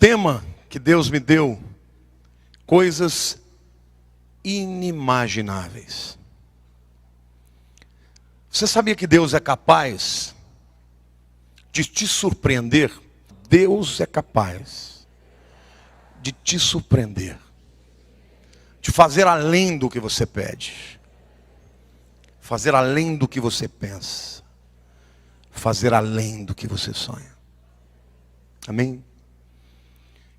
tema que Deus me deu, coisas inimagináveis. Você sabia que Deus é capaz de te surpreender? Deus é capaz de te surpreender, de fazer além do que você pede, fazer além do que você pensa, fazer além do que você sonha. Amém?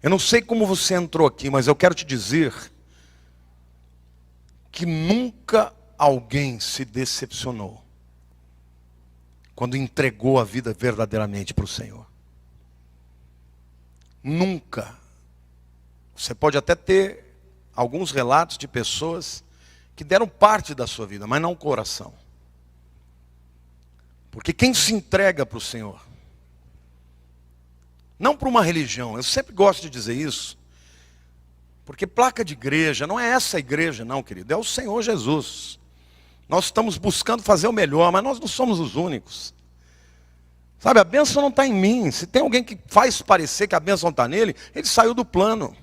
Eu não sei como você entrou aqui, mas eu quero te dizer que nunca alguém se decepcionou quando entregou a vida verdadeiramente para o Senhor. Nunca. Você pode até ter alguns relatos de pessoas que deram parte da sua vida, mas não o coração. Porque quem se entrega para o Senhor, não para uma religião, eu sempre gosto de dizer isso, porque placa de igreja, não é essa igreja não, querido, é o Senhor Jesus. Nós estamos buscando fazer o melhor, mas nós não somos os únicos. Sabe, a bênção não está em mim. Se tem alguém que faz parecer que a bênção está nele, ele saiu do plano.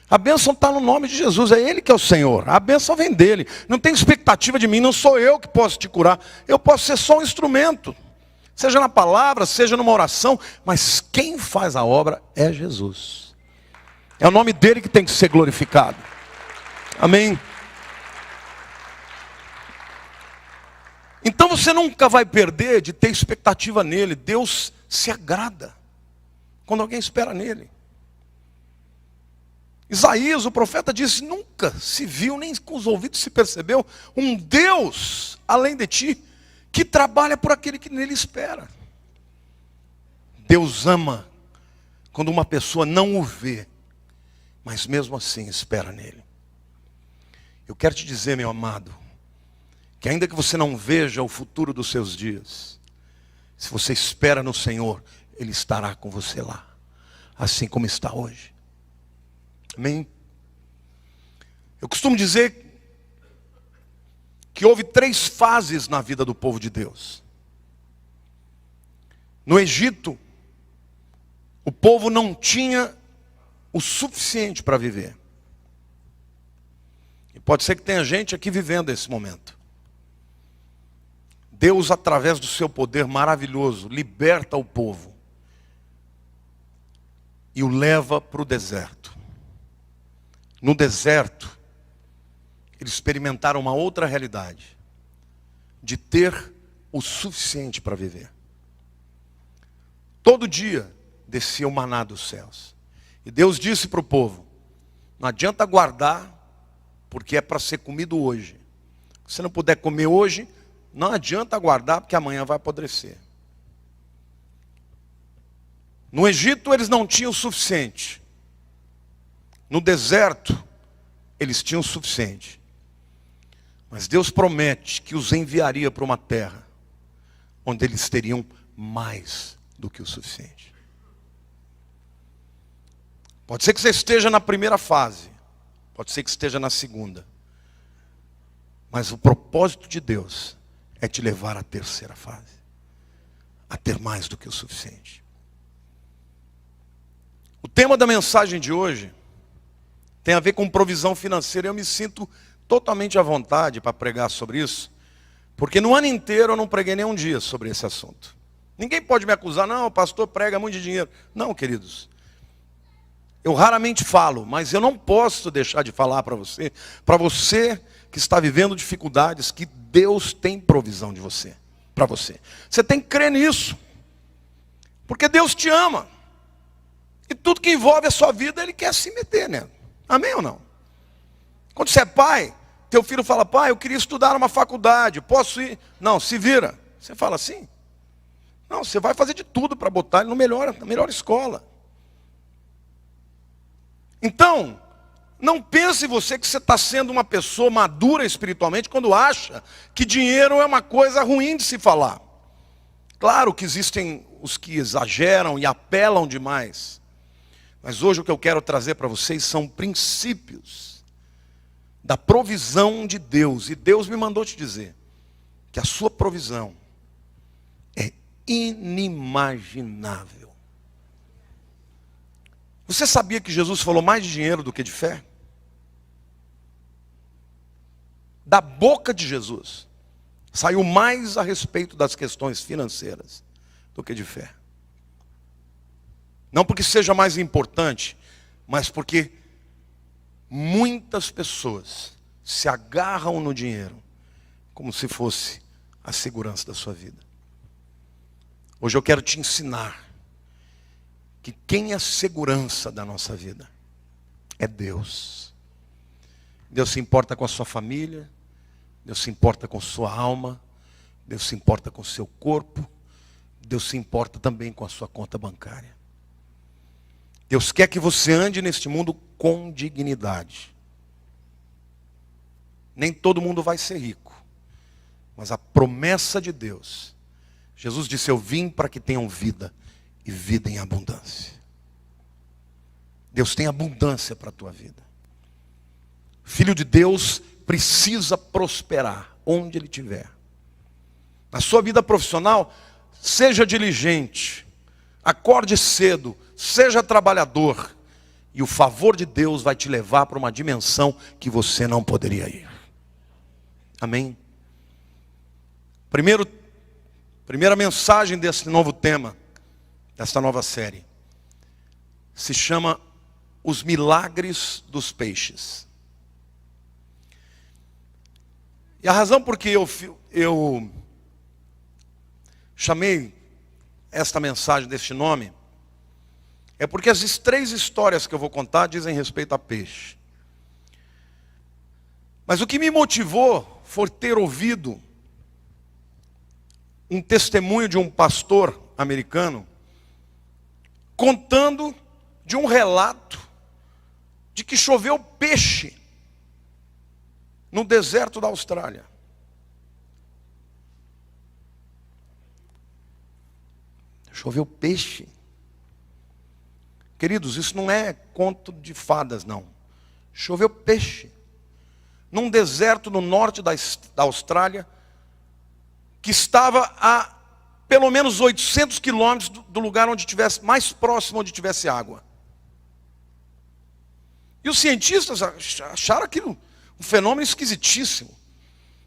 A bênção está no nome de Jesus, é Ele que é o Senhor. A bênção vem dele. Não tem expectativa de mim, não sou eu que posso te curar. Eu posso ser só um instrumento. Seja na palavra, seja numa oração, mas quem faz a obra é Jesus. É o nome dele que tem que ser glorificado. Amém? Então você nunca vai perder de ter expectativa nele. Deus se agrada quando alguém espera nele. Isaías, o profeta, disse: nunca se viu, nem com os ouvidos se percebeu, um Deus além de ti, que trabalha por aquele que nele espera. Deus ama quando uma pessoa não o vê, mas mesmo assim espera nele. Eu quero te dizer, meu amado, que ainda que você não veja o futuro dos seus dias, se você espera no Senhor, Ele estará com você lá, assim como está hoje. Amém? Eu costumo dizer que houve 3 fases na vida do povo de Deus. No Egito, o povo não tinha o suficiente para viver. E pode ser que tenha gente aqui vivendo esse momento. Deus, através do seu poder maravilhoso, liberta o povo e o leva para o deserto. No deserto, eles experimentaram uma outra realidade, de ter o suficiente para viver. Todo dia descia o maná dos céus. E Deus disse para o povo: não adianta guardar, porque é para ser comido hoje. Se não puder comer hoje, não adianta guardar, porque amanhã vai apodrecer. No Egito eles não tinham o suficiente. No deserto eles tinham o suficiente. Mas Deus promete que os enviaria para uma terra onde eles teriam mais do que o suficiente. Pode ser que você esteja na primeira fase, pode ser que esteja na segunda. Mas o propósito de Deus é te levar à terceira fase, a ter mais do que o suficiente. O tema da mensagem de hoje tem a ver com provisão financeira. Eu me sinto totalmente à vontade para pregar sobre isso, porque no ano inteiro eu não preguei nem um dia sobre esse assunto. Ninguém pode me acusar: não, o pastor prega muito de dinheiro. Não, queridos, eu raramente falo, mas eu não posso deixar de falar para você que está vivendo dificuldades, que Deus tem provisão de você, para você. Você tem que crer nisso, porque Deus te ama, e tudo que envolve a sua vida, Ele quer se meter, né? Amém ou não? Quando você é pai, teu filho fala: pai, eu queria estudar numa faculdade, posso ir? Não, se vira. Você fala assim? Não, você vai fazer de tudo para botar ele na melhor escola. Então, não pense você que você está sendo uma pessoa madura espiritualmente quando acha que dinheiro é uma coisa ruim de se falar. Claro que existem os que exageram e apelam demais. Mas hoje o que eu quero trazer para vocês são princípios da provisão de Deus. E Deus me mandou te dizer que a sua provisão é inimaginável. Você sabia que Jesus falou mais de dinheiro do que de fé? Da boca de Jesus saiu mais a respeito das questões financeiras do que de fé. Não porque seja mais importante, mas porque muitas pessoas se agarram no dinheiro como se fosse a segurança da sua vida. Hoje eu quero te ensinar que quem é a segurança da nossa vida é Deus. Deus se importa com a sua família, Deus se importa com sua alma, Deus se importa com seu corpo, Deus se importa também com a sua conta bancária. Deus quer que você ande neste mundo com dignidade. Nem todo mundo vai ser rico, mas a promessa de Deus, Jesus disse: eu vim para que tenham vida e vida em abundância. Deus tem abundância para a tua vida. Filho de Deus precisa prosperar onde ele estiver. Na sua vida profissional, seja diligente, acorde cedo, seja trabalhador, e o favor de Deus vai te levar para uma dimensão que você não poderia ir. Amém? Primeira mensagem desse novo tema, desta nova série, se chama Os Milagres dos Peixes. E a razão por que eu chamei esta mensagem deste nome é porque as 3 histórias que eu vou contar dizem respeito a peixe. Mas o que me motivou foi ter ouvido um testemunho de um pastor americano contando de um relato de que choveu peixe no deserto da Austrália. Choveu peixe. Queridos, isso não é conto de fadas, não. Choveu peixe. Num deserto no norte da Austrália, que estava a pelo menos 800 quilômetros do lugar onde tivesse, mais próximo onde tivesse água. E os cientistas acharam aquilo um fenômeno esquisitíssimo.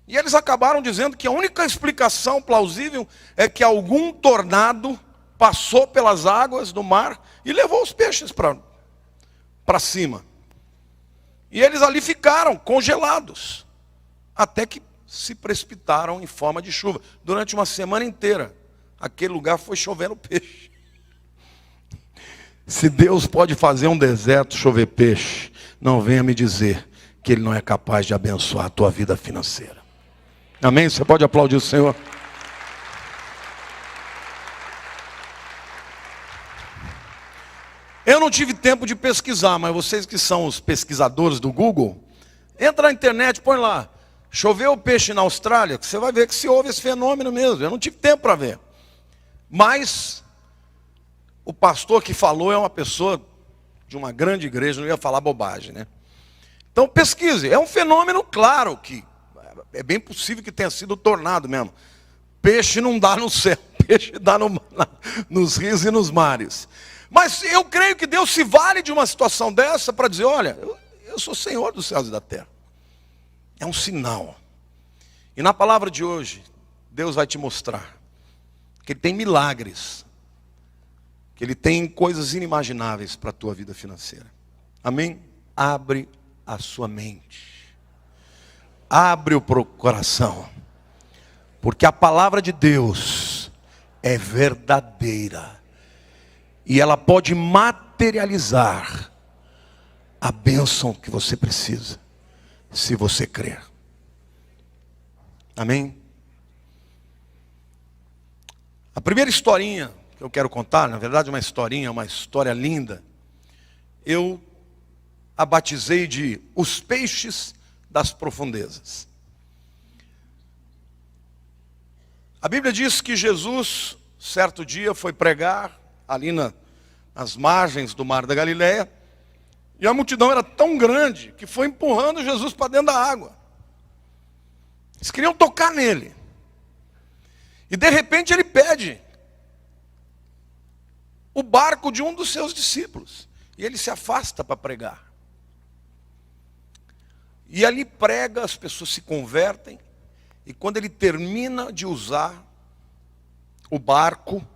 E eles acabaram dizendo que a única explicação plausível é que algum tornado passou pelas águas do mar e levou os peixes para cima. E eles ali ficaram congelados, até que se precipitaram em forma de chuva. Durante uma semana inteira, aquele lugar foi chovendo peixe. Se Deus pode fazer um deserto chover peixe, não venha me dizer que Ele não é capaz de abençoar a tua vida financeira. Amém? Você pode aplaudir o Senhor? Eu não tive tempo de pesquisar, mas vocês que são os pesquisadores do Google, entra na internet, põe lá, choveu peixe na Austrália, que você vai ver que se houve esse fenômeno mesmo. Eu não tive tempo para ver. Mas o pastor que falou é uma pessoa de uma grande igreja, não ia falar bobagem, né? Então pesquise, é um fenômeno claro, que é bem possível que tenha sido tornado mesmo. Peixe não dá no céu, peixe dá nos rios e nos mares. Mas eu creio que Deus se vale de uma situação dessa para dizer: olha, eu sou Senhor dos céus e da terra. É um sinal. E na palavra de hoje, Deus vai te mostrar que Ele tem milagres, que Ele tem coisas inimagináveis para a tua vida financeira. Amém? Abre a sua mente. Abre o coração. Porque a palavra de Deus é verdadeira. E ela pode materializar a bênção que você precisa, se você crer. Amém? A primeira historinha que eu quero contar, na verdade uma história linda, eu a batizei de Os Peixes das Profundezas. A Bíblia diz que Jesus, certo dia, foi pregar ali nas margens do Mar da Galileia, e a multidão era tão grande que foi empurrando Jesus para dentro da água. Eles queriam tocar nele. E de repente ele pede o barco de um dos seus discípulos. E ele se afasta para pregar. E ali prega, as pessoas se convertem. E quando ele termina de usar o barco,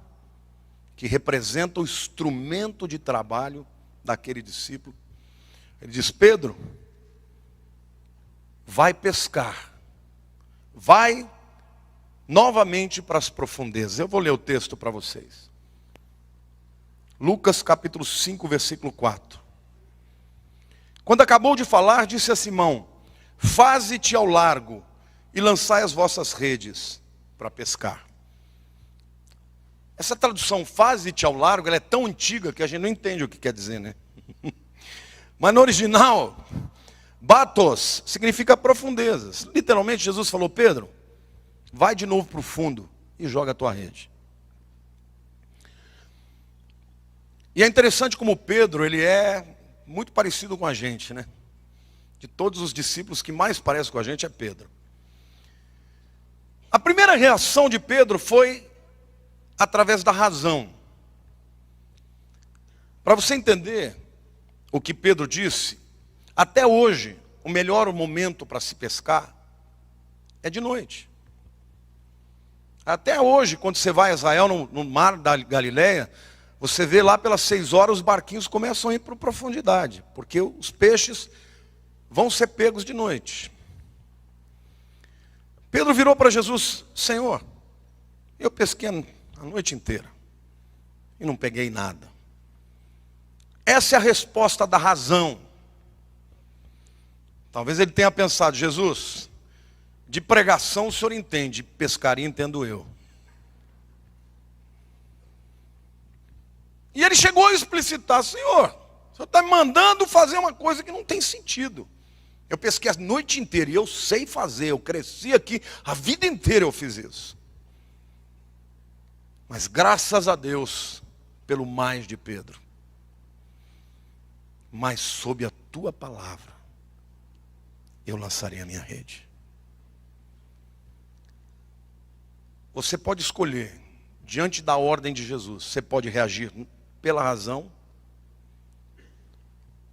que representa o instrumento de trabalho daquele discípulo, ele diz: Pedro, vai pescar. Vai novamente para as profundezas. Eu vou ler o texto para vocês. Lucas capítulo 5, versículo 4. Quando acabou de falar, disse a Simão: faze-te ao largo e lançai as vossas redes para pescar. Essa tradução, faze-te ao largo, ela é tão antiga que a gente não entende o que quer dizer, né? Mas no original, batos significa profundezas. Literalmente Jesus falou: Pedro, vai de novo para o fundo e joga a tua rede. E é interessante como Pedro, ele é muito parecido com a gente, né? De todos os discípulos, que mais parece com a gente é Pedro. A primeira reação de Pedro foi através da razão. Para você entender o que Pedro disse, até hoje, o melhor momento para se pescar é de noite. Até hoje, quando você vai a Israel, no mar da Galileia, você vê lá pelas 6 horas os barquinhos começam a ir para profundidade, porque os peixes vão ser pegos de noite. Pedro virou para Jesus: Senhor, eu pesquei a noite inteira e não peguei nada. Essa é a resposta da razão. Talvez ele tenha pensado: Jesus, de pregação o senhor entende, de pescaria entendo eu. E ele chegou a explicitar: Senhor, o senhor está me mandando fazer uma coisa que não tem sentido. Eu pesquei a noite inteira e eu sei fazer, eu cresci aqui, a vida inteira eu fiz isso. Mas graças a Deus pelo mais de Pedro. Mas sob a tua palavra eu lançarei a minha rede. Você pode escolher, diante da ordem de Jesus, você pode reagir pela razão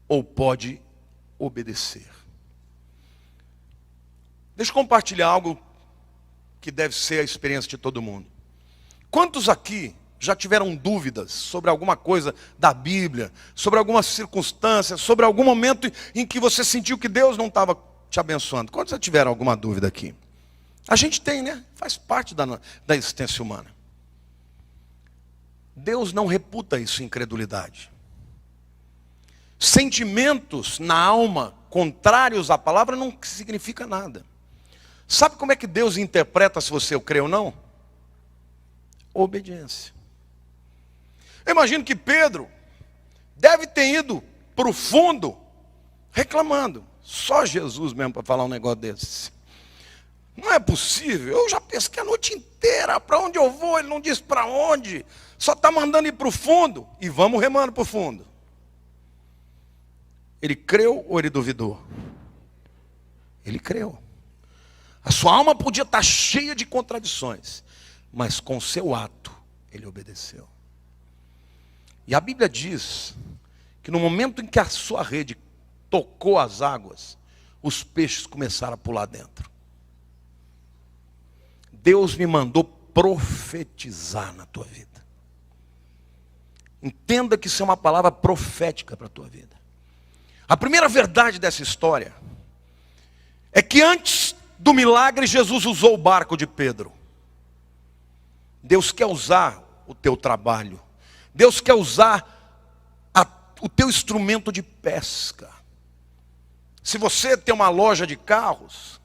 ou pode obedecer. Deixa eu compartilhar algo que deve ser a experiência de todo mundo. Quantos aqui já tiveram dúvidas sobre alguma coisa da Bíblia, sobre alguma circunstância, sobre algum momento em que você sentiu que Deus não estava te abençoando? Quantos já tiveram alguma dúvida aqui? A gente tem, né? Faz parte da existência humana. Deus não reputa isso incredulidade. Sentimentos na alma contrários à palavra não significa nada. Sabe como é que Deus interpreta se você crê ou não? Obediência. Eu imagino que Pedro deve ter ido para o fundo reclamando. Só Jesus mesmo para falar um negócio desse. Não é possível, eu já pesquei a noite inteira, para onde eu vou, ele não diz para onde, só está mandando ir para o fundo, e vamos remando para o fundo. Ele creu ou ele duvidou? Ele creu. A sua alma podia estar cheia de contradições, mas com o seu ato, ele obedeceu. E a Bíblia diz que no momento em que a sua rede tocou as águas, os peixes começaram a pular dentro. Deus me mandou profetizar na tua vida. Entenda que isso é uma palavra profética para a tua vida. A primeira verdade dessa história é que antes do milagre, Jesus usou o barco de Pedro. Deus quer usar o teu trabalho. Deus quer usar o teu instrumento de pesca. Se você tem uma loja de carros,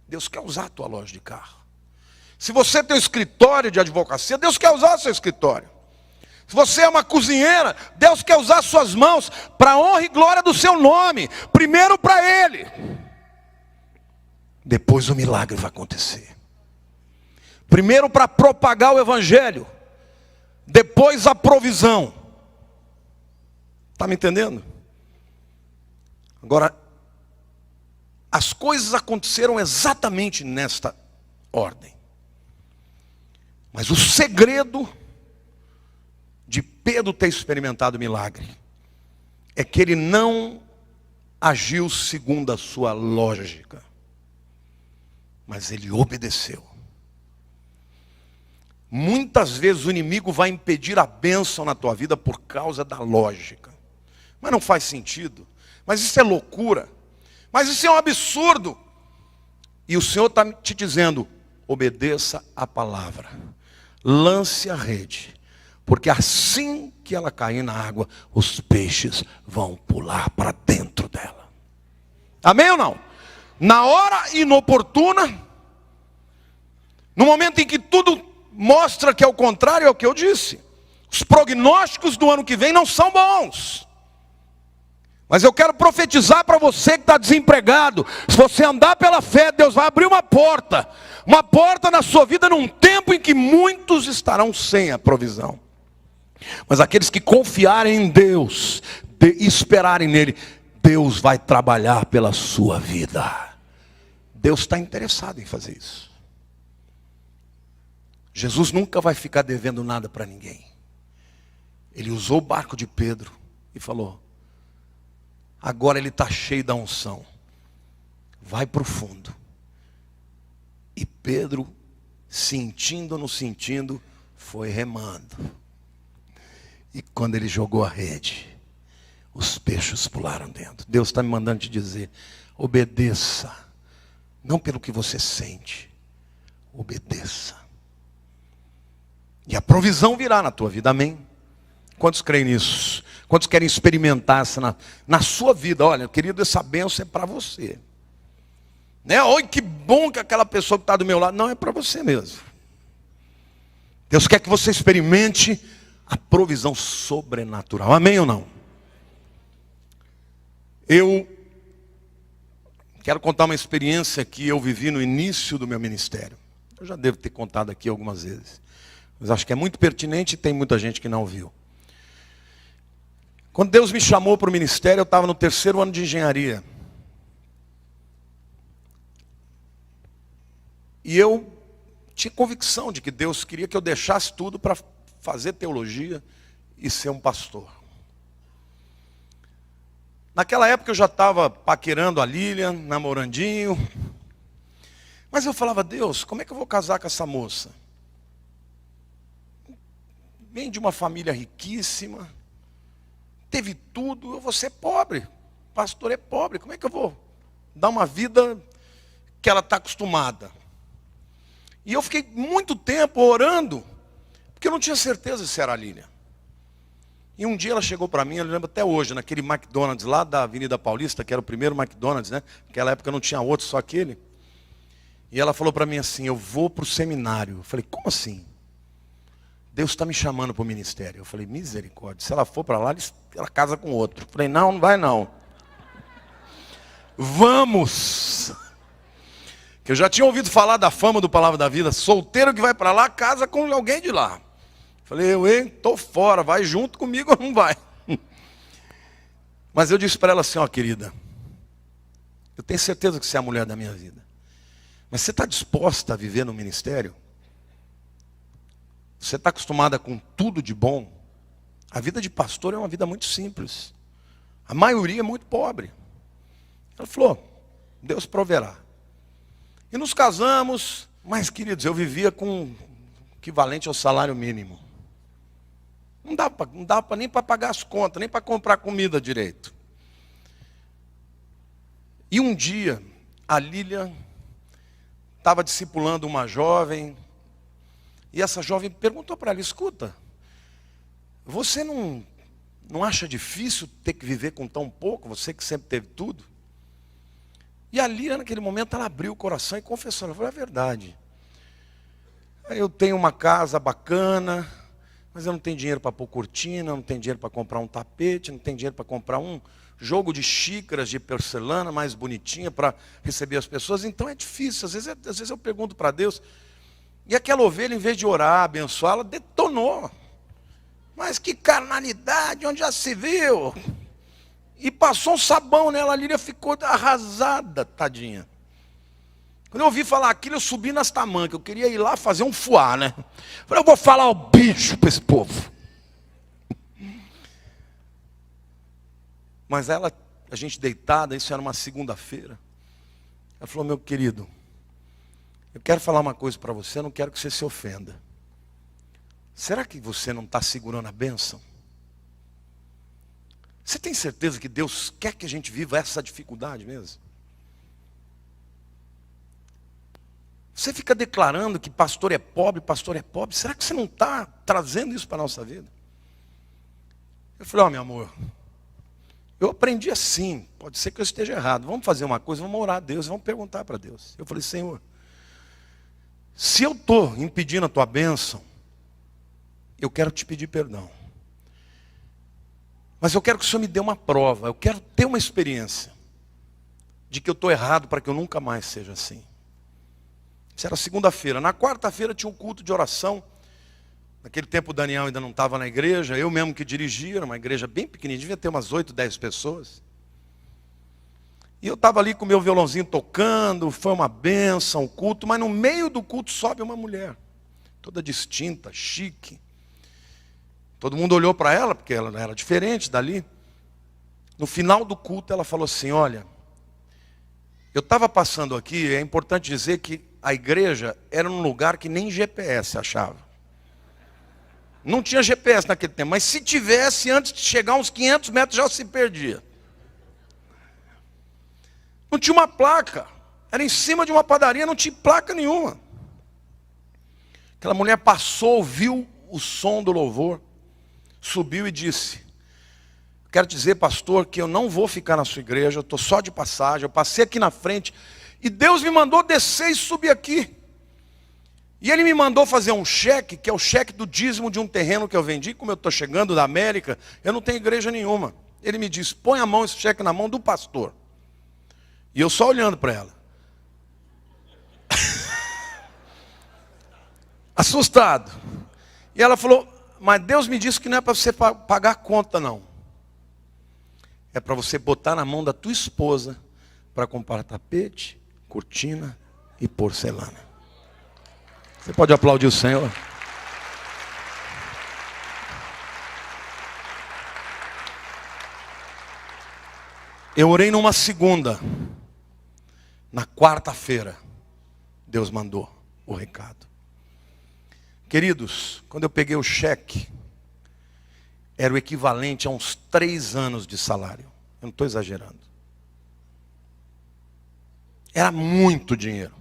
Deus quer usar a tua loja de carro. Se você tem um escritório de advocacia, Deus quer usar o seu escritório. Se você é uma cozinheira, Deus quer usar suas mãos para a honra e glória do seu nome. Primeiro para Ele. Depois o milagre vai acontecer. Primeiro para propagar o Evangelho. Depois a provisão. Está me entendendo? Agora, as coisas aconteceram exatamente nesta ordem. Mas o segredo de Pedro ter experimentado o milagre é que ele não agiu segundo a sua lógica, mas ele obedeceu. Muitas vezes o inimigo vai impedir a bênção na tua vida por causa da lógica. Mas não faz sentido. Mas isso é loucura. Mas isso é um absurdo. E o Senhor está te dizendo, obedeça a palavra. Lance a rede. Porque assim que ela cair na água, os peixes vão pular para dentro dela. Amém ou não? Na hora inoportuna, no momento em que tudo mostra que é o contrário, é o que eu disse. Os prognósticos do ano que vem não são bons. Mas eu quero profetizar para você que está desempregado. Se você andar pela fé, Deus vai abrir uma porta na sua vida num tempo em que muitos estarão sem a provisão. Mas aqueles que confiarem em Deus, e esperarem nele, Deus vai trabalhar pela sua vida. Deus está interessado em fazer isso. Jesus nunca vai ficar devendo nada para ninguém. Ele usou o barco de Pedro e falou, agora ele está cheio da unção. Vai para o fundo. E Pedro, sentindo ou não sentindo, foi remando. E quando ele jogou a rede, os peixes pularam dentro. Deus está me mandando te dizer, obedeça. Não pelo que você sente. Obedeça. E a provisão virá na tua vida, amém? Quantos creem nisso? Quantos querem experimentar essa na sua vida? Olha, querido, essa bênção é para você. Né? Oi, que bom que aquela pessoa que está do meu lado. Não, é para você mesmo. Deus quer que você experimente a provisão sobrenatural. Amém ou não? Eu quero contar uma experiência que eu vivi no início do meu ministério. Eu já devo ter contado aqui algumas vezes. Mas acho que é muito pertinente e tem muita gente que não viu. Quando Deus me chamou para o ministério, eu estava no 3º ano de engenharia. E eu tinha convicção de que Deus queria que eu deixasse tudo para fazer teologia e ser um pastor. Naquela época eu já estava paquerando a Lilian, namorandinho. Mas eu falava, Deus, como é que eu vou casar com essa moça? Vem de uma família riquíssima, teve tudo, eu vou ser pobre. O pastor é pobre, como é que eu vou dar uma vida que ela está acostumada? E eu fiquei muito tempo orando, porque eu não tinha certeza se era a Lilian. E um dia ela chegou para mim, eu lembro até hoje, naquele McDonald's lá da Avenida Paulista, que era o primeiro McDonald's, né? Naquela época não tinha outro, só aquele. E ela falou para mim assim, eu vou para o seminário. Eu falei, como assim? Deus está me chamando para o ministério. Eu falei, misericórdia, se ela for para lá, ela casa com outro. Eu falei, não, não vai não. Vamos! Que eu já tinha ouvido falar da fama do Palavra da Vida. Solteiro que vai para lá, casa com alguém de lá. Falei, eu estou fora, vai junto comigo ou não vai? Mas eu disse para ela assim, ó querida, eu tenho certeza que você é a mulher da minha vida. Mas você está disposta a viver no ministério? Você está acostumada com tudo de bom? A vida de pastor é uma vida muito simples. A maioria é muito pobre. Ela falou, Deus proverá. E nos casamos, mas queridos, eu vivia com o equivalente ao salário mínimo. Não dava nem para pagar as contas, nem para comprar comida direito. E um dia, a Lilian estava discipulando uma jovem, e essa jovem perguntou para ela, escuta, você não acha difícil ter que viver com tão pouco, você que sempre teve tudo? E a Lilian, naquele momento, ela abriu o coração e confessou, ela falou, é verdade. Eu tenho uma casa bacana, mas eu não tenho dinheiro para pôr cortina, não tenho dinheiro para comprar um tapete, não tenho dinheiro para comprar um jogo de xícaras de porcelana mais bonitinha para receber as pessoas. Então é difícil, às vezes eu pergunto para Deus, e aquela ovelha, em vez de orar, abençoá-la, detonou. Mas que carnalidade, onde já se viu? E passou um sabão nela, a Lília ficou arrasada, tadinha. Quando eu ouvi falar aquilo, eu subi nas tamancas. Eu queria ir lá fazer um fuá, né? Falei, eu vou falar o bicho para esse povo. Mas ela, a gente deitada, isso era uma segunda-feira. Ela falou: meu querido, eu quero falar uma coisa para você, eu não quero que você se ofenda. Será que você não está segurando a bênção? Você tem certeza que Deus quer que a gente viva essa dificuldade mesmo? Você fica declarando que pastor é pobre, pastor é pobre. Será que você não está trazendo isso para a nossa vida? Eu falei: ó, meu amor, eu aprendi assim, pode ser que eu esteja errado. Vamos fazer uma coisa, vamos orar a Deus, vamos perguntar para Deus. Eu falei: Senhor, se eu estou impedindo a tua bênção, eu quero te pedir perdão. Mas eu quero que o Senhor me dê uma prova, eu quero ter uma experiência de que eu estou errado para que eu nunca mais seja assim. Isso era segunda-feira. Na quarta-feira tinha um culto de oração. Naquele tempo o Daniel ainda não estava na igreja, eu mesmo que dirigia, era uma igreja bem pequenininha, devia ter umas 8, 10 pessoas. E eu estava ali com o meu violãozinho tocando, foi uma bênção o culto, mas no meio do culto sobe uma mulher, toda distinta, chique. Todo mundo olhou para ela, porque ela era diferente dali. No final do culto ela falou assim: olha, eu estava passando aqui, é importante dizer que a igreja era um lugar que nem GPS achava. Não tinha GPS naquele tempo, mas se tivesse, antes de chegar uns 500 metros já se perdia. Não tinha uma placa, era em cima de uma padaria, não tinha placa nenhuma. Aquela mulher passou, ouviu o som do louvor, subiu e disse: quero dizer, pastor, que eu não vou ficar na sua igreja, eu estou só de passagem, eu passei aqui na frente, e Deus me mandou descer e subir aqui. E Ele me mandou fazer um cheque, que é o cheque do dízimo de um terreno que eu vendi. Como eu estou chegando da América, eu não tenho igreja nenhuma. Ele me disse: põe a mão, esse cheque na mão do pastor. E eu só olhando para ela. Assustado. E ela falou: mas Deus me disse que não é para você pagar a conta não. É para você botar na mão da tua esposa para comprar tapete, cortina e porcelana. Você pode aplaudir o Senhor? Eu orei numa segunda. Na quarta-feira, Deus mandou o recado. Queridos, quando eu peguei o cheque, era o equivalente a uns 3 anos de salário. Eu não estou exagerando. Era muito dinheiro.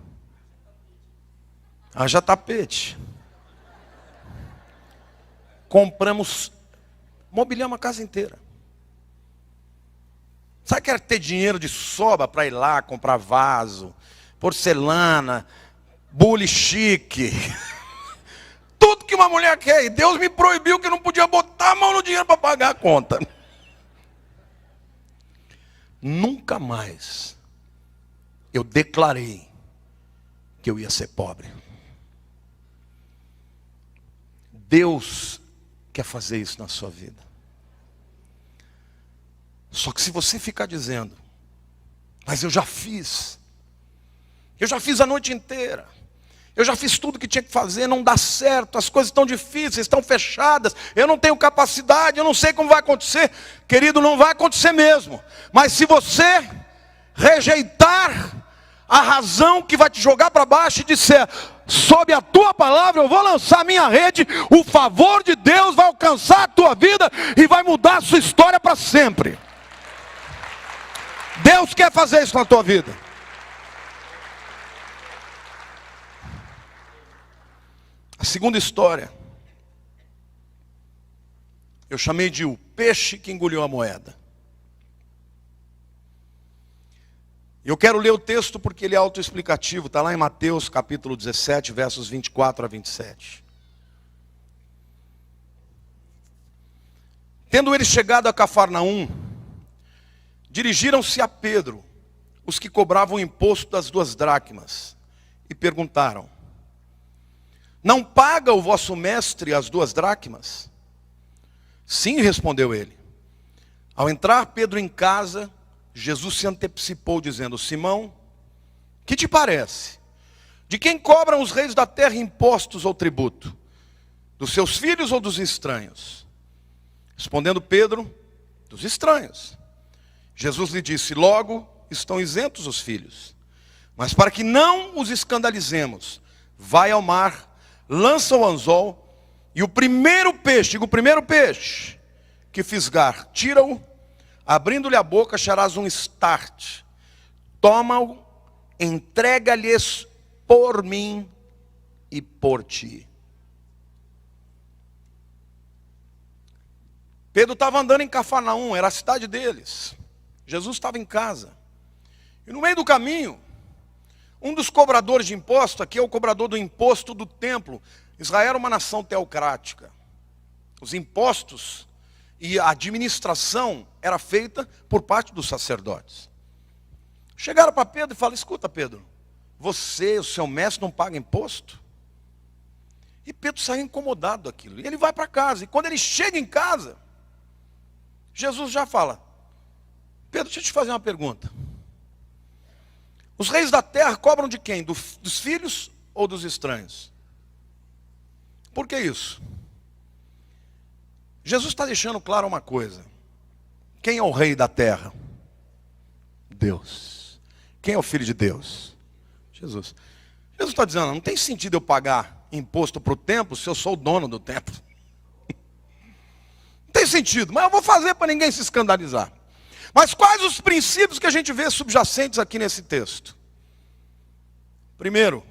Haja tapete. Compramos, mobiliamos a casa inteira. Sabe que era ter dinheiro de sobra para ir lá comprar vaso, porcelana, bule chique, tudo que uma mulher quer. E Deus me proibiu que eu não podia botar a mão no dinheiro para pagar a conta. Nunca mais eu declarei que eu ia ser pobre. Deus quer fazer isso na sua vida. Só que se você ficar dizendo: mas eu já fiz a noite inteira, eu já fiz tudo que tinha que fazer, não dá certo, as coisas estão difíceis, estão fechadas, eu não tenho capacidade, eu não sei como vai acontecer. Querido, não vai acontecer mesmo. Mas se você rejeitar a razão que vai te jogar para baixo e disser: sob a tua palavra eu vou lançar a minha rede, o favor de Deus vai alcançar a tua vida e vai mudar a sua história para sempre. Deus quer fazer isso na tua vida. A segunda história, eu chamei de o peixe que engoliu a moeda. Eu quero ler o texto porque ele é autoexplicativo. Está lá em Mateus capítulo 17, versos 24 a 27. Tendo eles chegado a Cafarnaum, dirigiram-se a Pedro, os que cobravam o imposto das 2 dracmas, e perguntaram: não paga o vosso mestre as 2 dracmas? Sim, respondeu ele. Ao entrar Pedro em casa, Jesus se antecipou dizendo: Simão, que te parece? De quem cobram os reis da terra impostos ou tributo? Dos seus filhos ou dos estranhos? Respondendo Pedro: dos estranhos. Jesus lhe disse: logo estão isentos os filhos. Mas para que não os escandalizemos, vai ao mar, lança o anzol, e o primeiro peixe, digo o primeiro peixe, que fisgar, tira-o, abrindo-lhe a boca, acharás um start. Toma-o, entrega-lhes por mim e por ti. Pedro estava andando em Cafarnaum, era a cidade deles. Jesus estava em casa. E no meio do caminho, um dos cobradores de imposto, aqui é o cobrador do imposto do templo. Israel era uma nação teocrática. Os impostos e a administração era feita por parte dos sacerdotes. Chegaram para Pedro e falaram: escuta, Pedro, você, o seu mestre, não paga imposto? E Pedro saiu incomodado daquilo. E ele vai para casa. E quando ele chega em casa, Jesus já fala: Pedro, deixa eu te fazer uma pergunta. Os reis da terra cobram de quem? Dos filhos ou dos estranhos? Por que isso? Jesus está deixando claro uma coisa. Quem é o rei da terra? Deus. Quem é o filho de Deus? Jesus. Jesus está dizendo: não tem sentido eu pagar imposto para o templo se eu sou o dono do templo. Não tem sentido, mas eu vou fazer para ninguém se escandalizar. Mas quais os princípios que a gente vê subjacentes aqui nesse texto? Primeiro,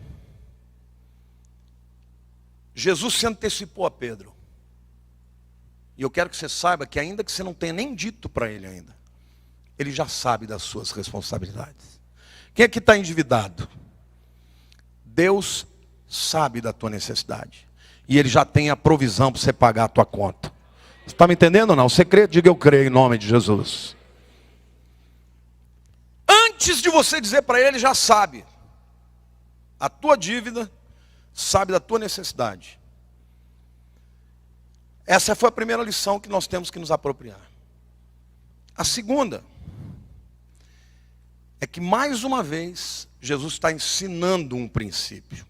Jesus se antecipou a Pedro. E eu quero que você saiba que ainda que você não tenha nem dito para ele ainda, ele já sabe das suas responsabilidades. Quem aqui está endividado? Deus sabe da tua necessidade. E Ele já tem a provisão para você pagar a tua conta. Você está me entendendo ou não? Você crê? Diga: eu creio, em nome de Jesus. Antes de você dizer para Ele, já sabe a tua dívida, sabe da tua necessidade. Essa foi a primeira lição que nós temos que nos apropriar. A segunda é que, mais uma vez, Jesus está ensinando um princípio.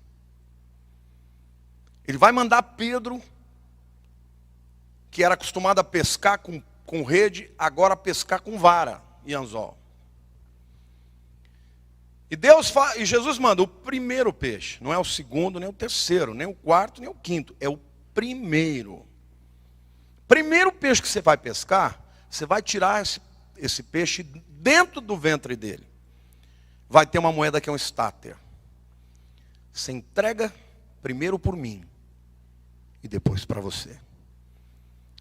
Ele vai mandar Pedro, que era acostumado a pescar com rede, agora a pescar com vara e anzol. E Jesus manda o primeiro peixe, não é o segundo, nem o terceiro, nem o quarto, nem o quinto, é o primeiro. Primeiro peixe que você vai pescar, você vai tirar esse peixe dentro do ventre dele. Vai ter uma moeda que é um estáter. Você entrega primeiro por mim e depois para você.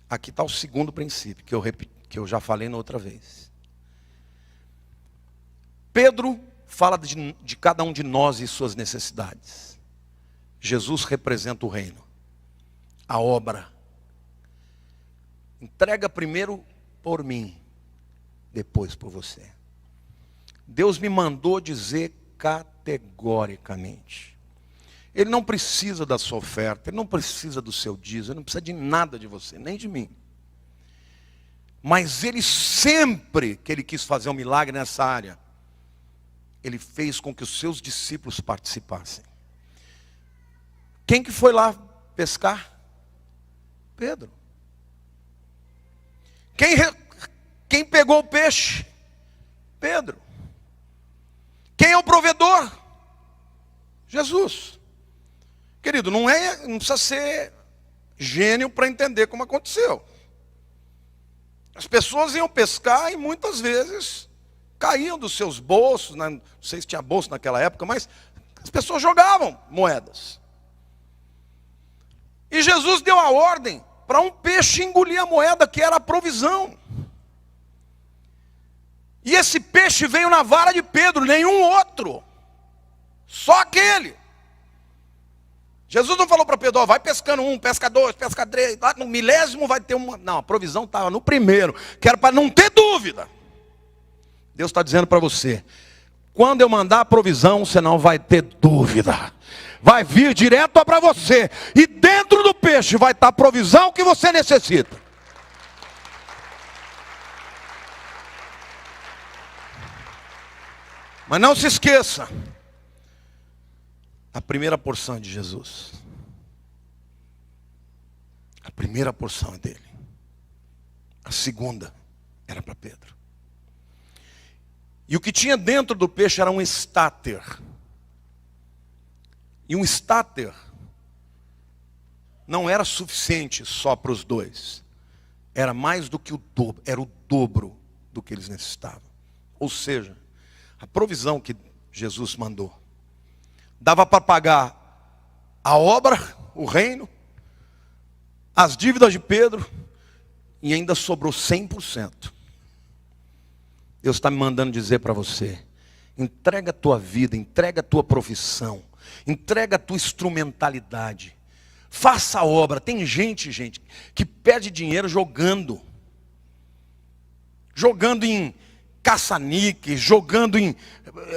Aqui está o segundo princípio que eu já falei na outra vez. Pedro fala de cada um de nós e suas necessidades. Jesus representa o reino, a obra. Entrega primeiro por mim, depois por você. Deus me mandou dizer categoricamente: Ele não precisa da sua oferta, Ele não precisa do seu dízimo, Ele não precisa de nada de você, nem de mim. Mas Ele sempre que Ele quis fazer um milagre nessa área, Ele fez com que os seus discípulos participassem. Quem que foi lá pescar? Pedro. Quem pegou o peixe? Pedro. Quem é o provedor? Jesus. Querido, não precisa ser gênio para entender como aconteceu. As pessoas iam pescar e muitas vezes caíam dos seus bolsos, não sei se tinha bolso naquela época, mas as pessoas jogavam moedas. E Jesus deu a ordem para um peixe engolir a moeda, que era a provisão. E esse peixe veio na vara de Pedro, nenhum outro. Só aquele. Jesus não falou para Pedro: vai pescando um, pesca dois, pesca três, lá no milésimo vai ter uma. Não, a provisão estava no primeiro, que era para não ter dúvida. Deus está dizendo para você: quando eu mandar a provisão, você não vai ter dúvida. Vai vir direto para você. E dentro do peixe vai estar a provisão que você necessita. Mas não se esqueça, a primeira porção é de Jesus. A primeira porção é dele. A segunda era para Pedro. E o que tinha dentro do peixe era um estáter. E um estáter não era suficiente só para os dois. Era mais do que o dobro, era o dobro do que eles necessitavam. Ou seja, a provisão que Jesus mandou dava para pagar a obra, o reino, as dívidas de Pedro, e ainda sobrou 100%. Deus está me mandando dizer para você: entrega a tua vida, entrega a tua profissão, entrega a tua instrumentalidade, faça a obra. Tem gente, que perde dinheiro jogando em caça-níqueis, jogando em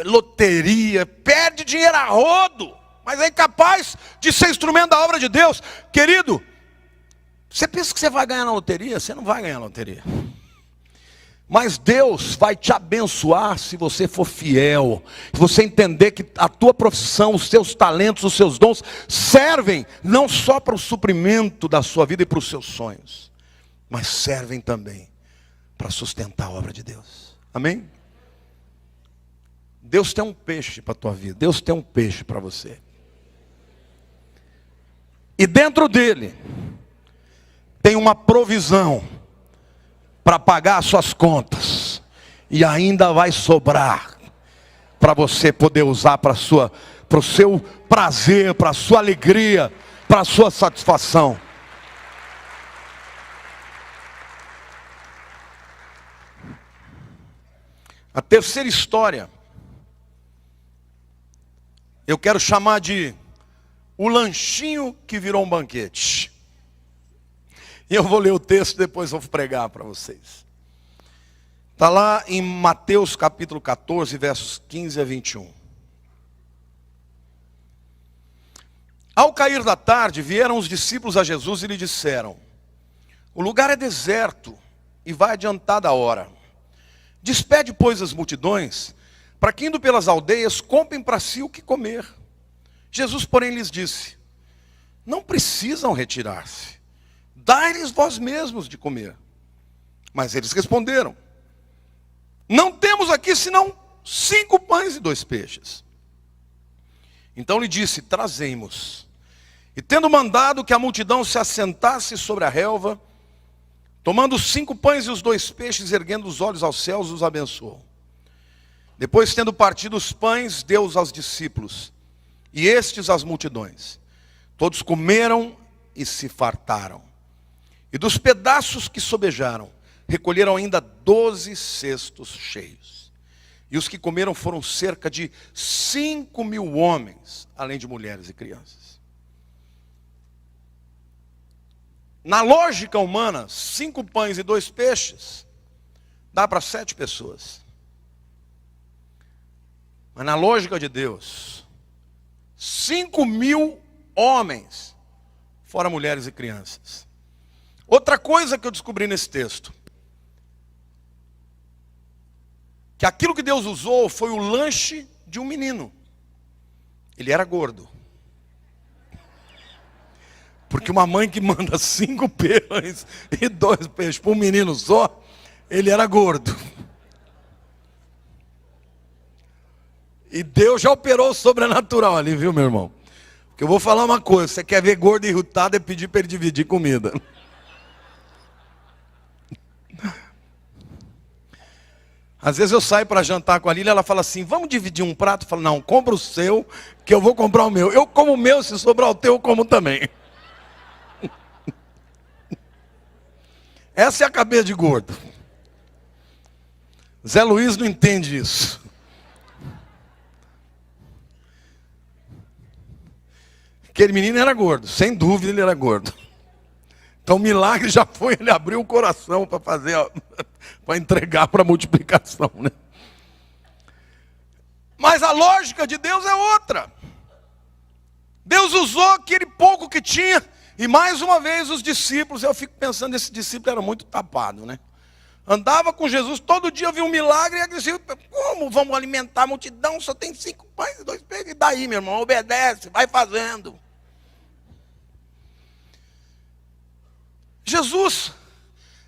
loteria, perde dinheiro a rodo, mas é incapaz de ser instrumento da obra de Deus. Querido, você pensa que você vai ganhar na loteria? Você não vai ganhar na loteria. Mas Deus vai te abençoar se você for fiel, se você entender que a tua profissão, os teus talentos, os seus dons servem não só para o suprimento da sua vida e para os seus sonhos, mas servem também para sustentar a obra de Deus. Amém? Deus tem um peixe para a tua vida, Deus tem um peixe para você. E dentro dele tem uma provisão para pagar as suas contas, e ainda vai sobrar para você poder usar para o seu prazer, para a sua alegria, para a sua satisfação. A terceira história eu quero chamar de o lanchinho que virou um banquete. E eu vou ler o texto, depois vou pregar para vocês. Está lá em Mateus capítulo 14, versos 15 a 21. Ao cair da tarde, vieram os discípulos a Jesus e lhe disseram: o lugar é deserto e vai adiantada a hora. Despede, pois, as multidões, para que indo pelas aldeias, comprem para si o que comer. Jesus, porém, lhes disse: não precisam retirar-se. Dai-lhes vós mesmos de comer. Mas eles responderam: não temos aqui senão 5 pães e 2 peixes. Então lhe disse: trazei-mos. E tendo mandado que a multidão se assentasse sobre a relva, tomando os 5 pães e os 2 peixes, erguendo os olhos aos céus, os abençoou. Depois, tendo partido os pães, deu-os aos discípulos, e estes às multidões. Todos comeram e se fartaram. E dos pedaços que sobejaram, recolheram ainda 12 cestos cheios. E os que comeram foram cerca de 5.000 homens, além de mulheres e crianças. Na lógica humana, 5 pães e 2 peixes, dá para 7 pessoas. Mas na lógica de Deus, 5.000 homens, fora mulheres e crianças. Outra coisa que eu descobri nesse texto, que aquilo que Deus usou foi o lanche de um menino. Ele era gordo. Porque uma mãe que manda 5 pães e 2 peixes para um menino só, ele era gordo. E Deus já operou o sobrenatural ali, viu, meu irmão? Porque eu vou falar uma coisa: você quer ver gordo irritado, é pedir para ele dividir comida. Às vezes eu saio para jantar com a Lília, ela fala assim: vamos dividir um prato? Eu falo: não, compra o seu, que eu vou comprar o meu. Eu como o meu, se sobrar o teu, eu como também. Essa é a cabeça de gordo. Zé Luiz não entende isso. Aquele menino era gordo, sem dúvida ele era gordo. Então o milagre já foi, ele abriu o coração para fazer, para entregar para a multiplicação, né? Mas a lógica de Deus é outra. Deus usou aquele pouco que tinha, e mais uma vez os discípulos, eu fico pensando, esse discípulo era muito tapado, né? Andava com Jesus, todo dia via um milagre, e ele dizia: como vamos alimentar a multidão? Só tem 5 pães e 2 peixes, e daí, meu irmão, obedece, vai fazendo. Jesus,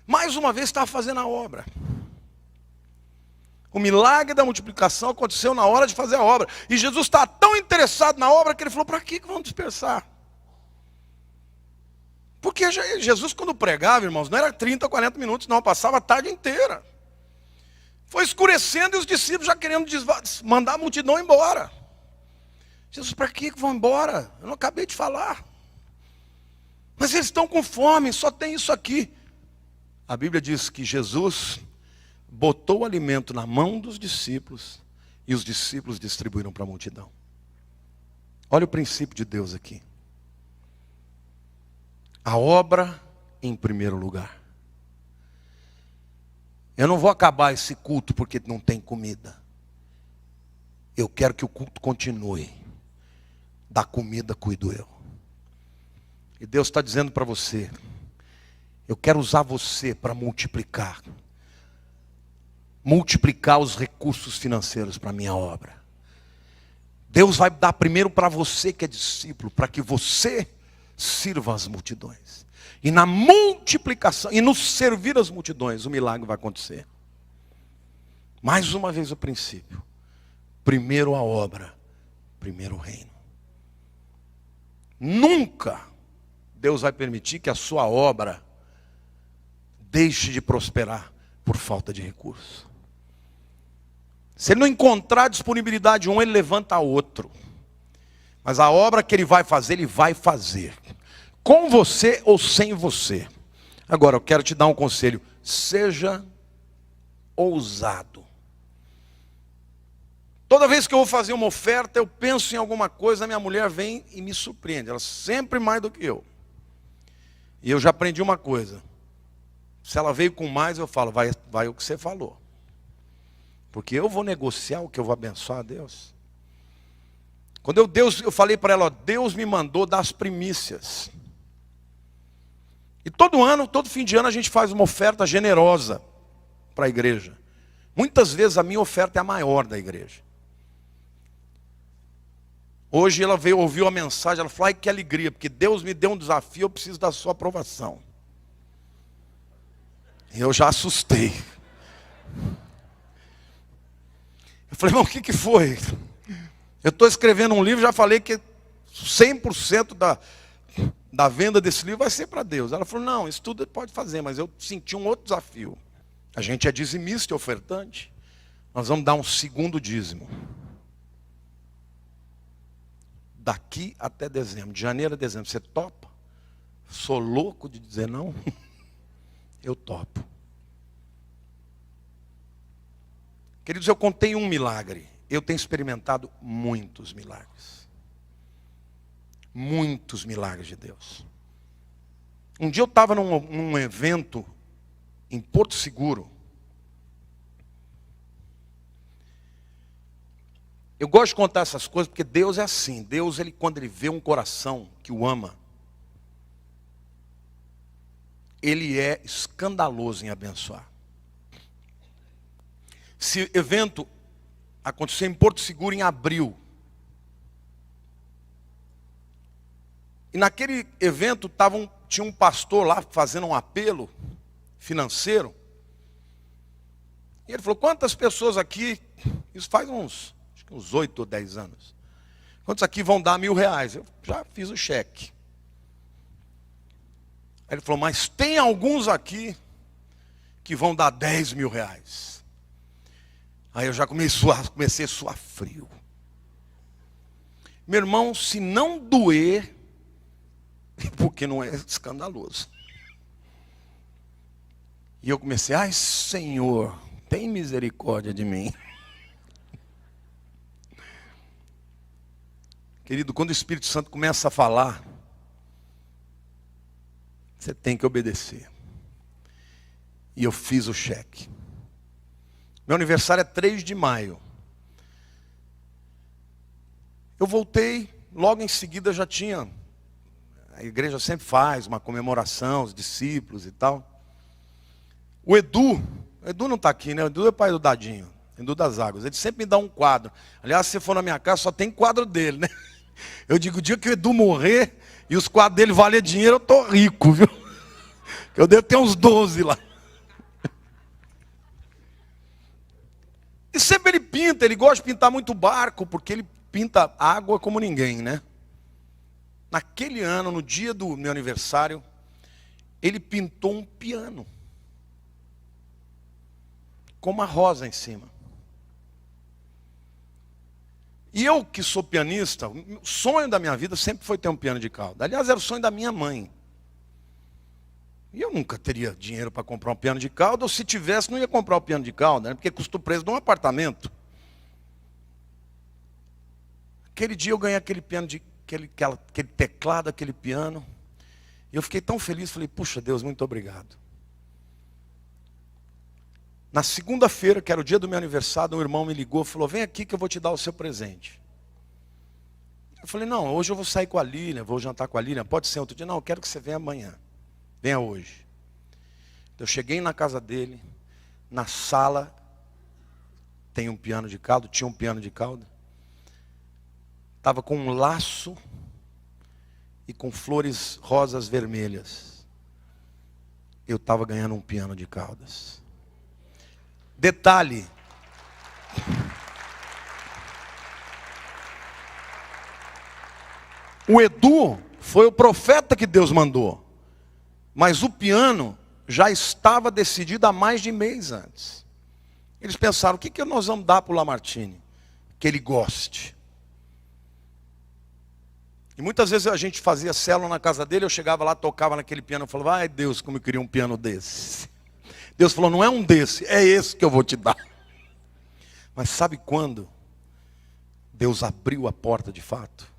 mais uma vez, estava fazendo a obra. O milagre da multiplicação aconteceu na hora de fazer a obra. E Jesus está tão interessado na obra que ele falou, para que vamos dispersar? Porque Jesus, quando pregava, irmãos, não era 30, 40 minutos, não, passava a tarde inteira. Foi escurecendo e os discípulos já querendo mandar a multidão embora. Jesus, para que vão embora? Eu não acabei de falar. Mas eles estão com fome, só tem isso aqui. A Bíblia diz que Jesus botou o alimento na mão dos discípulos e os discípulos distribuíram para a multidão. Olha o princípio de Deus aqui. A obra em primeiro lugar. Eu não vou acabar esse culto porque não tem comida. Eu quero que o culto continue. Da comida cuido eu. E Deus está dizendo para você, eu quero usar você para multiplicar os recursos financeiros para a minha obra. Deus vai dar primeiro para você que é discípulo, para que você sirva as multidões. E na multiplicação, e no servir as multidões, o milagre vai acontecer. Mais uma vez o princípio. Primeiro a obra, primeiro o reino. Nunca Deus vai permitir que a sua obra deixe de prosperar por falta de recurso. Se ele não encontrar disponibilidade de um, ele levanta outro. Mas a obra que ele vai fazer. Com você ou sem você. Agora, eu quero te dar um conselho. Seja ousado. Toda vez que eu vou fazer uma oferta, eu penso em alguma coisa, a minha mulher vem e me surpreende. Ela sempre mais do que eu. E eu já aprendi uma coisa. Se ela veio com mais, eu falo, vai o que você falou. Porque eu vou negociar o que eu vou abençoar a Deus. Quando eu falei para ela, ó, Deus me mandou dar as primícias. E todo ano, todo fim de ano, a gente faz uma oferta generosa para a igreja. Muitas vezes a minha oferta é a maior da igreja. Hoje ela veio, ouviu a mensagem, ela falou, ai que alegria, porque Deus me deu um desafio, eu preciso da sua aprovação. E eu já assustei. Eu falei, irmão, o que foi? Eu estou escrevendo um livro, já falei que 100% da venda desse livro vai ser para Deus. Ela falou, não, isso tudo pode fazer, mas eu senti um outro desafio. A gente é dizimista e ofertante. Nós vamos dar um segundo dízimo. Daqui até dezembro, de janeiro a dezembro, você topa? Sou louco de dizer não? Eu topo. Queridos, eu contei um milagre. Eu tenho experimentado muitos milagres. Muitos milagres de Deus. Um dia eu estava num evento em Porto Seguro. Eu gosto de contar essas coisas porque Deus é assim. Deus, quando Ele vê um coração que o ama, Ele é escandaloso em abençoar. Esse evento aconteceu em Porto Seguro em abril. E naquele evento tinha um pastor lá fazendo um apelo financeiro. E ele falou, quantas pessoas aqui, isso faz uns 8 ou 10 anos. Quantos aqui vão dar R$1.000? Eu já fiz o cheque. Aí ele falou, mas tem alguns aqui que vão dar R$10.000. Aí eu já comecei a suar frio. Meu irmão, se não doer, porque não é escandaloso. E eu comecei, ai Senhor, tem misericórdia de mim. Querido, quando o Espírito Santo começa a falar, você tem que obedecer. E eu fiz o cheque. Meu aniversário é 3 de maio. Eu voltei, logo em seguida já tinha, a igreja sempre faz uma comemoração, os discípulos e tal. O Edu não está aqui, né? O Edu é pai do Dadinho, Edu das Águas. Ele sempre me dá um quadro. Aliás, se você for na minha casa, só tem quadro dele, né? Eu digo, o dia que o Edu morrer e os quadros dele valer dinheiro, eu estou rico, viu? Eu devo ter uns 12 lá. sempre ele pinta, ele gosta de pintar muito barco, porque ele pinta água como ninguém, né? Naquele ano, no dia do meu aniversário, ele pintou um piano com uma rosa em cima. E eu, que sou pianista, o sonho da minha vida sempre foi ter um piano de cauda. Aliás, era o sonho da minha mãe. E eu nunca teria dinheiro para comprar um piano de cauda, ou se tivesse, não ia comprar o piano de cauda, né? Porque custa o preço de um apartamento. Aquele dia eu ganhei aquele piano, aquele teclado, aquele piano. E eu fiquei tão feliz, falei, puxa Deus, muito obrigado. Na segunda-feira, que era o dia do meu aniversário, um irmão me ligou e falou, vem aqui que eu vou te dar o seu presente. Eu falei, não, hoje eu vou sair com a Lilian, vou jantar com a Lilian, pode ser outro dia. Não, eu quero que você venha amanhã. Venha hoje. Eu cheguei na casa dele, na sala, tem um piano de cauda, tinha um piano de cauda. Estava com um laço e com flores rosas vermelhas. Eu estava ganhando um piano de caudas. Detalhe. O Edu foi o profeta que Deus mandou. Mas o piano já estava decidido há mais de mês antes. Eles pensaram, o que nós vamos dar para o Lamartine? Que ele goste. E muitas vezes a gente fazia célula na casa dele, eu chegava lá, tocava naquele piano, eu falava, ai Deus, como eu queria um piano desse. Deus falou, não é um desse, é esse que eu vou te dar. Mas sabe quando Deus abriu a porta de fato?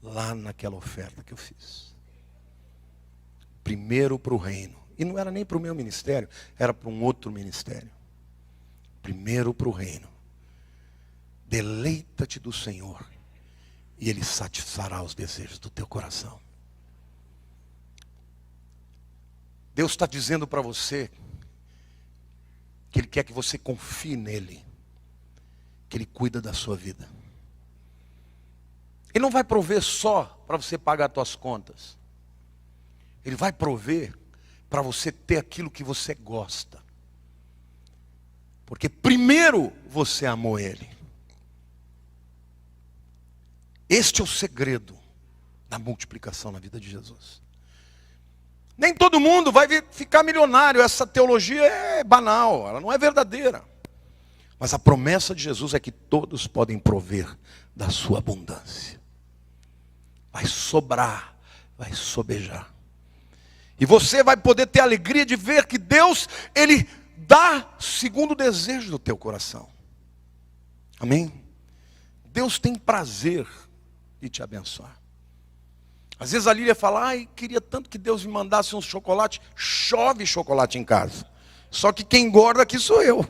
Lá naquela oferta que eu fiz. Primeiro para o reino. E não era nem para o meu ministério, era para um outro ministério. Primeiro para o reino. Deleita-te do Senhor, e Ele satisfará os desejos do teu coração. Deus está dizendo para você que Ele quer que você confie nele, que Ele cuida da sua vida. Ele não vai prover só para você pagar as suas contas. Ele vai prover para você ter aquilo que você gosta. Porque primeiro você amou Ele. Este é o segredo da multiplicação na vida de Jesus. Nem todo mundo vai ficar milionário. Essa teologia é banal, ela não é verdadeira. Mas a promessa de Jesus é que todos podem prover da sua abundância. Vai sobrar, vai sobejar. E você vai poder ter a alegria de ver que Deus, Ele dá segundo o desejo do teu coração. Amém? Deus tem prazer em te abençoar. Às vezes a Lília fala, ai, queria tanto que Deus me mandasse um chocolate. Chove chocolate em casa. Só que quem engorda aqui sou eu.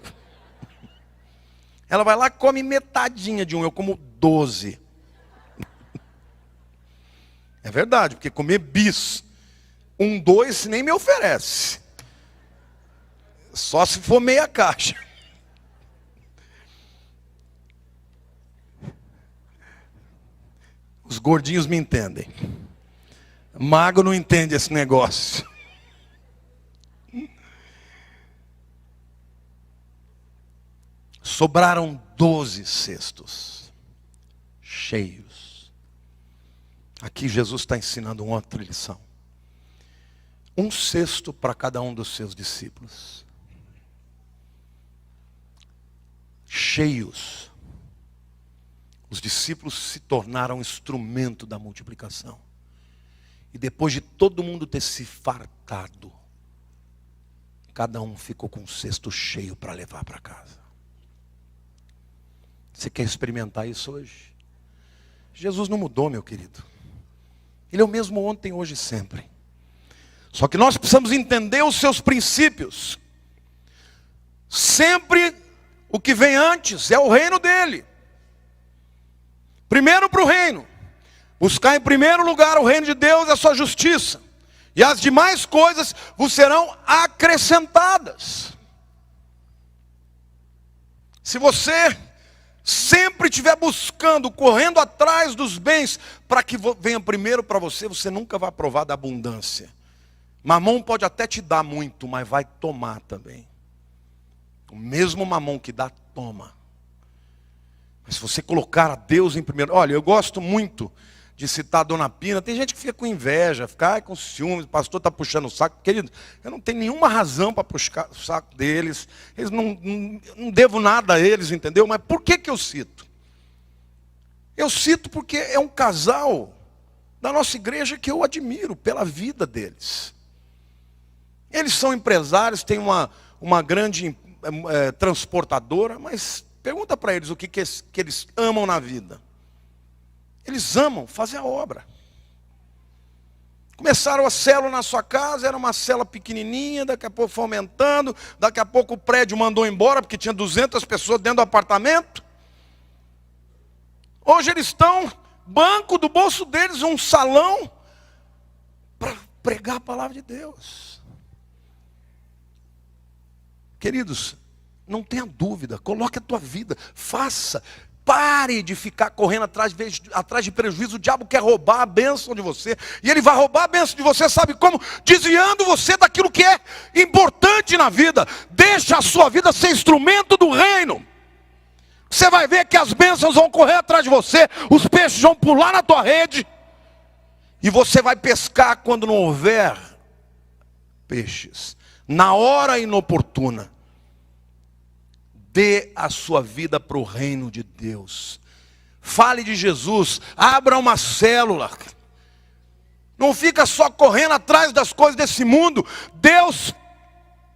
Ela vai lá e come metadinha de um, eu como 12. É verdade, porque comer bis, 2 nem me oferece. Só se for meia caixa. Os gordinhos me entendem. Magro não entende esse negócio. Sobraram 12 cestos cheios. Aqui Jesus está ensinando uma outra lição. Um cesto para cada um dos seus discípulos. Cheios. Os discípulos se tornaram instrumento da multiplicação. E depois de todo mundo ter se fartado, cada um ficou com um cesto cheio para levar para casa. Você quer experimentar isso hoje? Jesus não mudou, meu querido. Ele é o mesmo ontem, hoje e sempre. Só que nós precisamos entender os seus princípios. Sempre o que vem antes é o reino dele. Primeiro para o reino. Buscar em primeiro lugar o reino de Deus e a sua justiça. E as demais coisas vos serão acrescentadas. Se você sempre estiver buscando, correndo atrás dos bens, para que venha primeiro para você, você nunca vai provar da abundância. Mamão pode até te dar muito, mas vai tomar também. O mesmo mamão que dá, toma. Mas se você colocar a Deus em primeiro... Olha, eu gosto muito de citar a Dona Pina. Tem gente que fica com inveja, fica com ciúmes, o pastor está puxando o saco. Querido, eu não tenho nenhuma razão para puxar o saco deles. Eles não devo nada a eles, entendeu? Mas por que eu cito? Eu cito porque é um casal da nossa igreja que eu admiro pela vida deles. Eles são empresários, têm uma grande transportadora, mas pergunta para eles o que eles amam na vida. Eles amam fazer a obra. Começaram a célula na sua casa, era uma célula pequenininha, daqui a pouco foi aumentando, daqui a pouco o prédio mandou embora, porque tinha 200 pessoas dentro do apartamento. Hoje eles estão, banco do bolso deles, um salão, para pregar a palavra de Deus. Queridos, não tenha dúvida, coloque a tua vida, faça. Pare de ficar correndo atrás de prejuízo. O diabo quer roubar a bênção de você. E ele vai roubar a bênção de você, sabe como? Desviando você daquilo que é importante na vida. Deixa a sua vida ser instrumento do reino. Você vai ver que as bênçãos vão correr atrás de você. Os peixes vão pular na tua rede. E você vai pescar quando não houver peixes. Na hora inoportuna. Dê a sua vida para o reino de Deus. Fale de Jesus. Abra uma célula. Não fica só correndo atrás das coisas desse mundo. Deus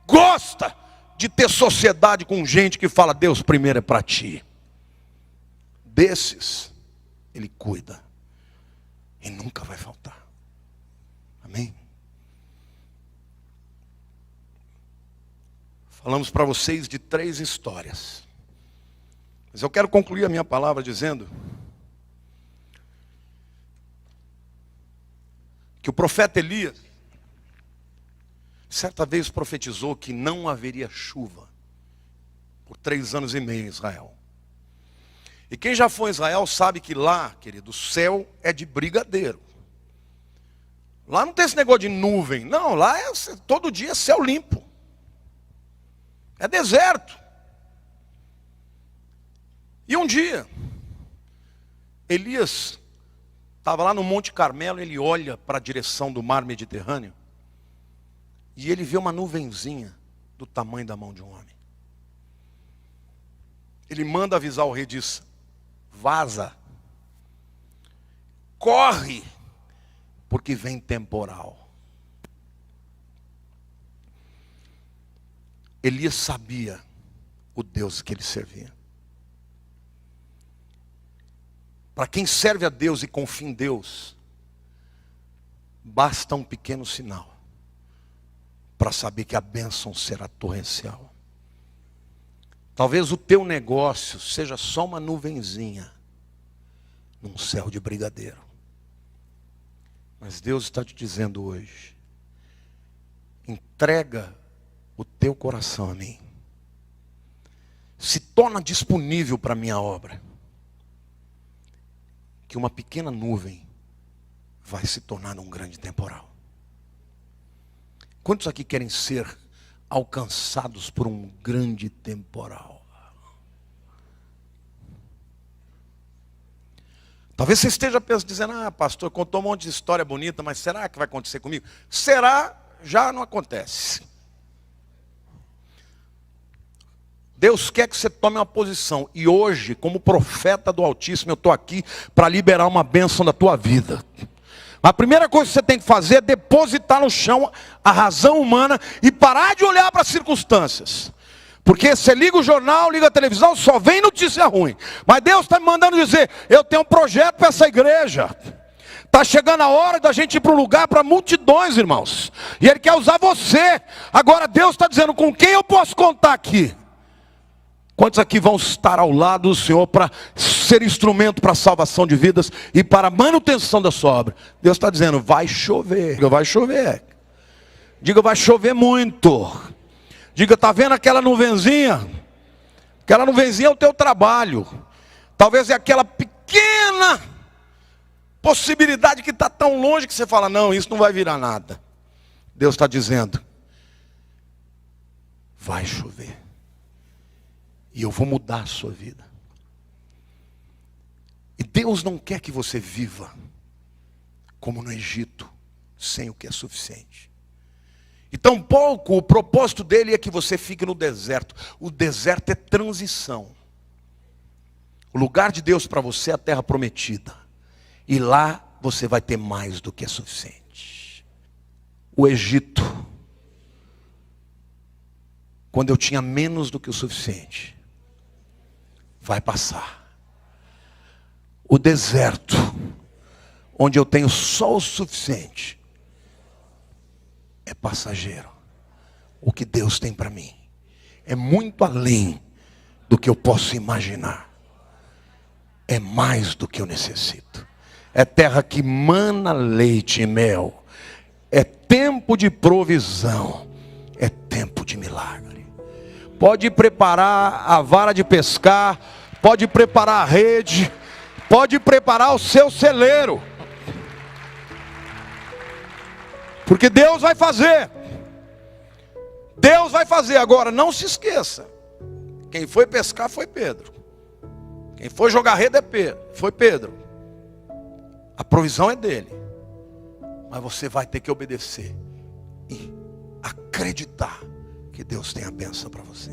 gosta de ter sociedade com gente que fala: Deus primeiro é para ti. Desses, Ele cuida. E nunca vai faltar. Amém? Falamos para vocês de 3 histórias. Mas eu quero concluir a minha palavra dizendo que o profeta Elias, certa vez profetizou que não haveria chuva por 3 anos e meio em Israel. E quem já foi em Israel sabe que lá, querido, o céu é de brigadeiro. Lá não tem esse negócio de nuvem. Não, lá todo dia é céu limpo. É deserto. E um dia, Elias estava lá no Monte Carmelo, ele olha para a direção do mar Mediterrâneo, e ele vê uma nuvenzinha do tamanho da mão de um homem. Ele manda avisar o rei, diz: vaza, corre, porque vem temporal. Elias sabia o Deus que ele servia. Para quem serve a Deus e confia em Deus, basta um pequeno sinal para saber que a bênção será torrencial. Talvez o teu negócio seja só uma nuvenzinha num céu de brigadeiro. Mas Deus está te dizendo hoje: entrega o teu coração a mim. Se torna disponível para a minha obra. Que uma pequena nuvem vai se tornar um grande temporal. Quantos aqui querem ser alcançados por um grande temporal? Talvez você esteja pensando, dizendo: ah, pastor, contou um monte de história bonita, mas será que vai acontecer comigo? Será, já não acontece. Deus quer que você tome uma posição. E hoje, como profeta do Altíssimo, eu estou aqui para liberar uma bênção da tua vida. A primeira coisa que você tem que fazer é depositar no chão a razão humana e parar de olhar para as circunstâncias. Porque você liga o jornal, liga a televisão, só vem notícia ruim. Mas Deus está me mandando dizer: eu tenho um projeto para essa igreja. Está chegando a hora da gente ir para um lugar para multidões, irmãos. E Ele quer usar você. Agora Deus está dizendo: com quem eu posso contar aqui? Quantos aqui vão estar ao lado do Senhor para ser instrumento para a salvação de vidas e para a manutenção da sua obra? Deus está dizendo: vai chover. Diga: vai chover. Diga: vai chover muito. Diga: está vendo aquela nuvenzinha? Aquela nuvenzinha é o teu trabalho. Talvez é aquela pequena possibilidade que está tão longe que você fala: não, isso não vai virar nada. Deus está dizendo: vai chover. E eu vou mudar a sua vida. E Deus não quer que você viva como no Egito, sem o que é suficiente. E tampouco o propósito dele é que você fique no deserto. O deserto é transição. O lugar de Deus para você é a terra prometida. E lá você vai ter mais do que é suficiente. O Egito, quando eu tinha menos do que o suficiente, vai passar. O deserto, onde eu tenho só o suficiente, é passageiro. O que Deus tem para mim é muito além do que eu posso imaginar. É mais do que eu necessito. É terra que mana leite e mel. É tempo de provisão. É tempo de milagre. Pode preparar a vara de pescar. Pode preparar a rede. Pode preparar o seu celeiro. Porque Deus vai fazer. Deus vai fazer. Agora, não se esqueça. Quem foi pescar foi Pedro. Quem foi jogar rede foi Pedro. A provisão é dele. Mas você vai ter que obedecer. E acreditar que Deus tem a bênção para você.